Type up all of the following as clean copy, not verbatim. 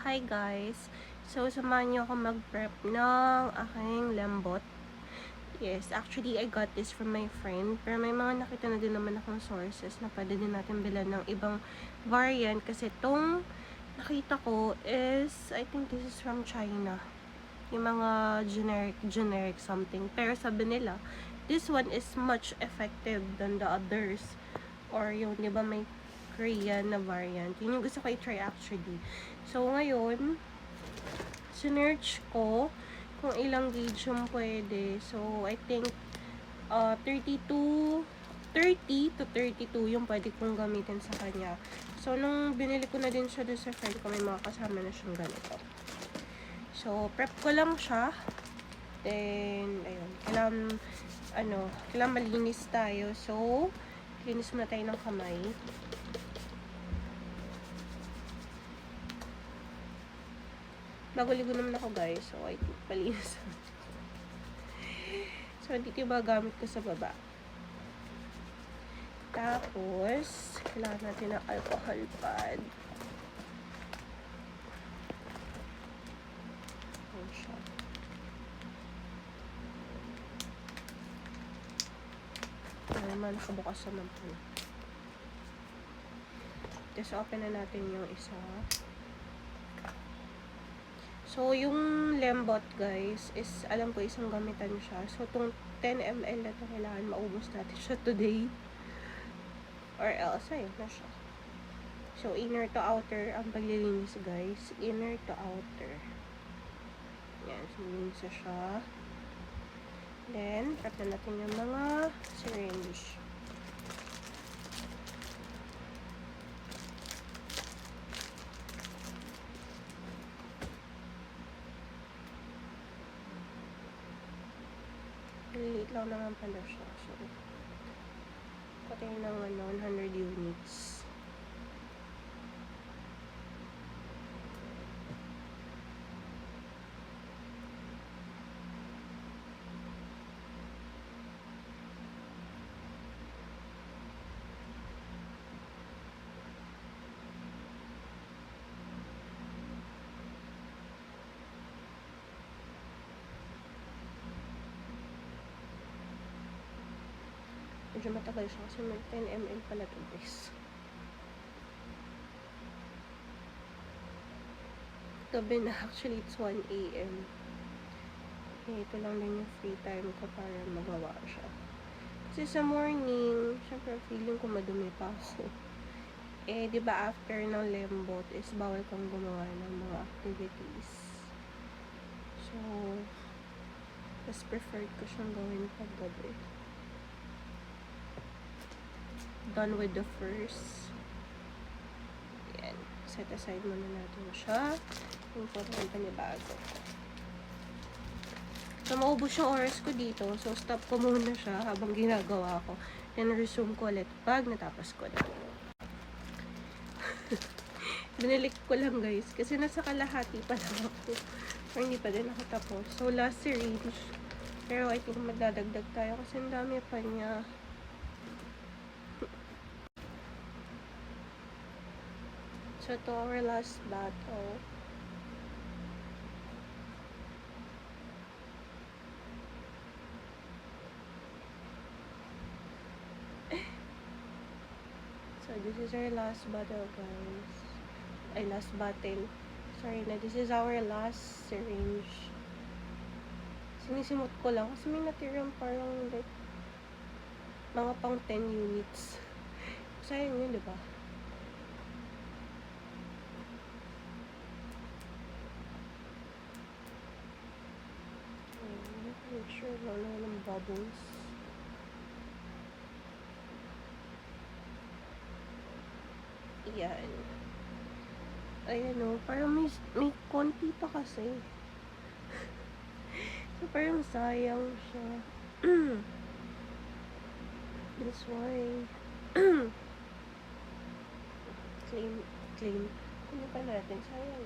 Hi guys! So, samahan niyo ako mag-prep ng aking lembot. Yes, actually, I got this from my friend. Pero may mga nakita na din naman akong sources na pwede din natin bilan ng ibang variant. Kasi itong nakita ko is, I think this is from China. Yung mga generic something. Pero sabi nila, this one is much effective than the others. Or yung, di ba, may Korean na variant. Yun yung gusto ko i-try actually. So, ngayon, sinearch ko kung ilang gauge yung pwede. So, I think 30 to 32 yung pwede kong gamitin sa kanya. So, nung binili ko na din siya doon sa friend ko, may mga kasama na siyang ganito. So, prep ko lang siya. Then, ayun. Kailangan malinis tayo. So, linis muna tayo ng kamay. Bago ligo naman ako guys. So, I think palinis. So, dito yung mga gamit ko sa baba. Tapos, kailangan natin ng alcohol pad. Ayan siya. Ayan naman, nakabukas naman po. Tapos, open na natin yung isa. So, yung lembot, guys, is, alam ko, isang gamitan siya. So, itong 10 ml na ito, kailangan maubos natin siya today. Or else, ayun na siya. So, inner to outer ang paglilinis, guys. Inner to outer. Yan, so, linis na siya. Then, cut na natin yung mga syringe. Liit lang naman pala siya. So, pati ng 100 units. Medyo matagal siya kasi may 10 ml pala to guys. Gabi na, actually it's 1 AM. Okay, ito lang din yung free time ko para magawa siya. Kasi sa morning, syempre feeling ko madumi pa ako. Eh, di ba after ng lembot is bawal kang gumawa ng mga activities. So, mas preferred ko siyang gawin pag gabi. Done with the first. Ayan. Set aside muna natin siya. Yung photo ng panibago. So, maubos yung oras ko dito. So, stop ko muna siya habang ginagawa ko. Then, resume ko ulit pag natapos ko na. Binalik ko lang guys. Kasi nasa kalahati pa lang ako. Or hindi pa din nakatapos. So, last syringe. Pero I think magdadagdag tayo kasi ang dami pa niya. So, to our last battle. So, this is our last battle, guys. Ay, last battle. Sorry na, this is our last syringe. Sinisimot ko lang kasi may natirang parang like mga pang 10 units. Sayang yun, diba? Make sure wala ng bubbles. Yan. Ayan o, parang may konti pa kasi. So, parang sayang siya. That's why. Claim. Ano pa natin? Sayang.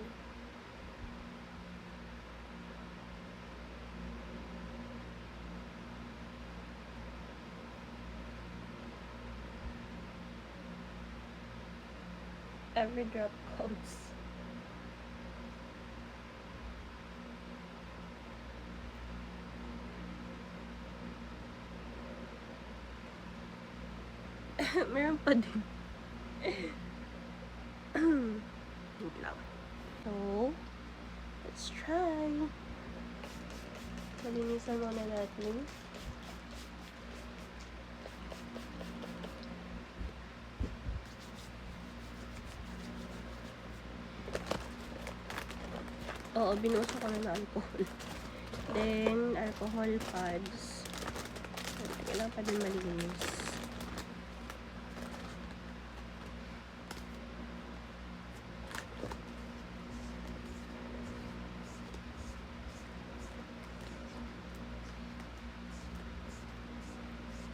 Every drop counts. Meron pa din. Wait lang. So, let's try. Malinisan muna natin. Oo, binuso ko na ng alcohol. Then, alcohol pads. Kailangan pa din malinis.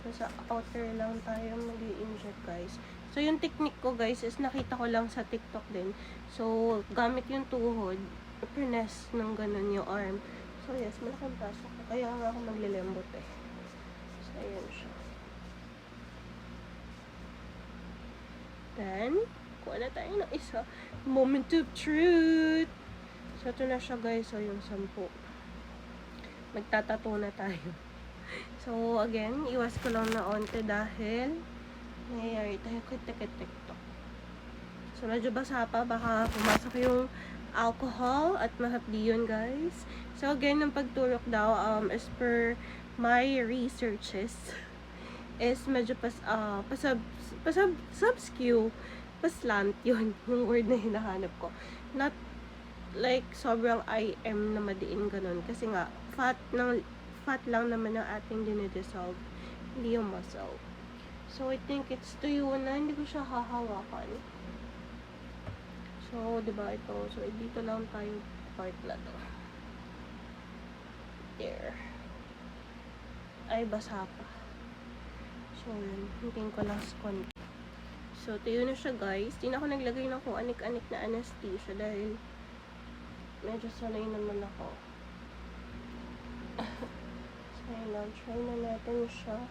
So, sa outer lang tayo mag-i-inject, guys. So, yung technique ko, guys, is nakita ko lang sa TikTok din. So, gamit yung tuhod, press ng ganun yung arm. So, yes, malaking pasok ko. Kaya nga ako maglilembot eh. So, ayan siya. Then, kuha na tayo ng isa. Moment of truth! So, ito na siya, guys. So, yung 10. Magtatato na tayo. So, again, iwas ko lang na onte dahil nangyayari tayo TikTok. So, medyo basa pa. Baka pumasok yung alcohol at mahapdi yun, guys. So, again, ng pagturok daw, as per my researches, is medyo pasubscue, paslant yun, yung word na hinahanap ko. Not like sobrang IM na madiin ganun. Kasi nga, fat lang naman ang ating dinidissolve, hindi yung muscle. So, I think it's tuyo na, hindi ko siya hahawakan. So, diba ito? So, dito lang tayo part na to. There. Ay, basa pa. So, yun. Hintayin ko lang sa konti. So, tuyo na siya, guys. Di na ako naglagay ng kung anik-anik na anesthesia dahil medyo sanay naman ako. So, ayun lang. Try na natin siya.